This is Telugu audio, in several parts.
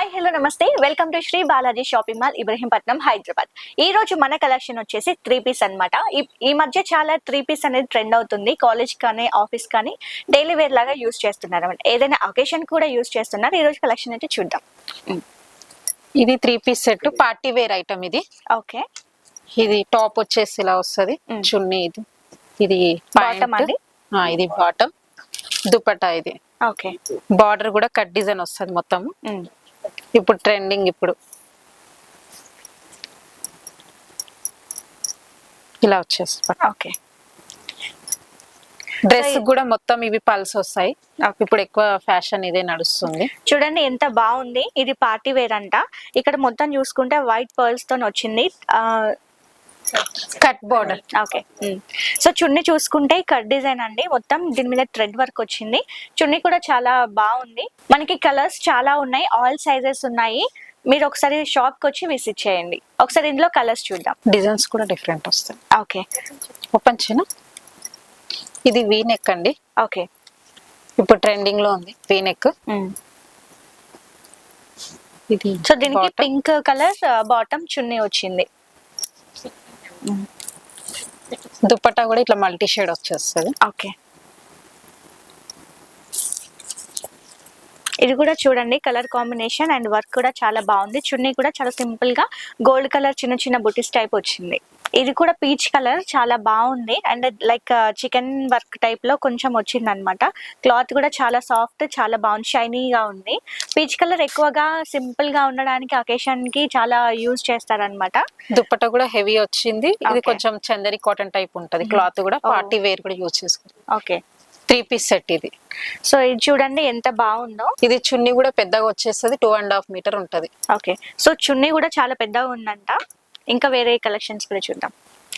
హాయ్ హలో నమస్తే welcome to Shri Balaji shopping mall Ibrahimpatnam Hyderabad. ఈ రోజు మన కలెక్షన్ వచ్చేసి 3 పీస్ అన్నమాట. ఈ మధ్య చాలా 3 పీస్ అనేది ట్రెండ్ అవుతుంది. కాలేజ్ కానీ ఆఫీస్ కానీ డైలీ వేర్ లాగా యూస్ చేస్తున్నారు అన్నమాట. ఏదైనా అకేషన్ కూడా యూస్ చేస్తున్నారు. ఈ రోజు కలెక్షన్ అయితే చూద్దాం. ఇది 3 piece set party wear item. ఇది ఓకే, ఇది టాప్ వచ్చేసి ఇలా వస్తుంది. చున్నీ ఇది బాటమ్ అండి. ఇది బాటమ్, దుపట్టా ఇది. ఓకే, బార్డర్ కూడా కట్ డిజైన్ వస్తుంది మొత్తం. ఇప్పుడు ట్రెండింగ్ ఇలా వచ్చేసి ఓకే. డ్రెస్ కూడా మొత్తం ఇవి పల్స్ వస్తాయి. ఇప్పుడు ఎక్కువ ఫ్యాషన్ ఇదే నడుస్తుంది. చూడండి ఎంత బాగుంది. ఇది పార్టీ వేర్ అంట. ఇక్కడ మొత్తం చూసుకుంటే వైట్ పర్ల్స్ తో వచ్చింది. Cut border. ఓకే, సో చున్నీ చూసుకుంటే కట్ డిజైన్ అండి. మొత్తం దీని మీద థ్రెడ్ వర్క్ వచ్చింది. చున్నీ కూడా చాలా బాగుంది. మనకి కలర్స్ చాలా ఉన్నాయి, ఆల్ సైజెస్ ఉన్నాయి. మీరు ఒకసారి షాప్ కి వచ్చి విజిట్ చేయండి. ఒకసారి ఇందులో కలర్స్ చూద్దాం. డిజైన్స్ కూడా డిఫరెంట్ వస్తాయి. ఓకే, ఓపెన్ చేయనా. ఇది వీ నెక్ అండి. ఓకే, ఇప్పుడు ట్రెండింగ్ లో ఉంది వీ నెక్. ఇది సో దీనికి పింక్ కలర్ బాటమ్ చున్నీ వచ్చింది. దుపట్టా కూడా ఇట్లా మల్టీ షేడ్ వచ్చేస్తుంది. ఓకే, ఇది కూడా చూడండి కలర్ కాంబినేషన్ అండ్ వర్క్ కూడా చాలా బాగుంది. చున్నీ కూడా చాలా సింపుల్ గా గోల్డ్ కలర్ చిన్న చిన్న బుటీస్ టైప్ వచ్చింది. ఇది కూడా పీచ్ కలర్ చాలా బాగుంది and like chicken work type లో కొంచెం వచ్చింది అనమాట. క్లాత్ కూడా చాలా సాఫ్ట్, చాలా బాగుంది, షైనీగా ఉంది. పీచ్ కలర్ ఎక్కువగా సింపుల్ గా ఉండడానికి అకేషన్ కి చాలా యూజ్ చేస్తారనమాట. దుపట్టా కూడా హెవీ వచ్చింది. ఇది కొంచెం చందరి కాటన్ టైప్ ఉంటది. క్లాత్ కూడా పార్టీ వేర్ కూడా యూజ్ చేసుకుంటాం. ఓకే, 3 పీస్ సెట్ ఇది. సో ఇది చూడండి ఎంత బాగుందో. ఇది చున్నీ కూడా పెద్దగా వచ్చేస్తుంది, 2.5 మీటర్ ఉంటది. ఓకే, సో చున్నీ కూడా చాలా పెద్దగా ఉందంట. ఇంకా వేరే కలెక్షన్స్ కూడా చూద్దాం.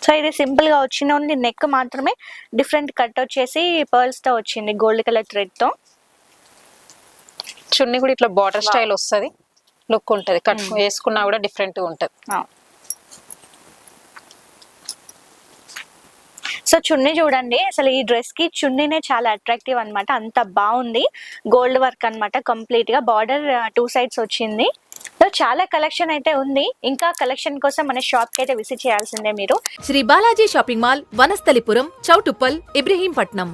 సో ఇది సింపుల్ గా వచ్చిన ఉంది. నెక్ మాత్రమే డిఫరెంట్ కట్ వచ్చేసి పర్ల్స్ తో వచ్చింది, గోల్డ్ కలర్ థ్రెడ్ తో. చున్నీ కూడా ఇట్లా బార్డర్ స్టైల్ వస్తుంది, లుక్ ఉంటది. కట్ వేసుకున్నా కూడా డిఫరెంట్ ఉంటది. సో చున్నీ చూడండి, అసలు ఈ డ్రెస్ కి చున్నీనే చాలా అట్రాక్టివ్ అనమాట. అంత బాగుంది. గోల్డ్ వర్క్ అనమాట కంప్లీట్ గా. బార్డర్ 2 సైడ్స్ వచ్చింది. సో చాలా కలెక్షన్ అయితే ఉంది. ఇంకా కలెక్షన్ కోసం మన షాప్ కి అయితే విజిట్ చేయాల్సిందే మీరు. Shri Balaji shopping mall, Vanasthalipuram, Choutuppal, Ibrahimpatnam.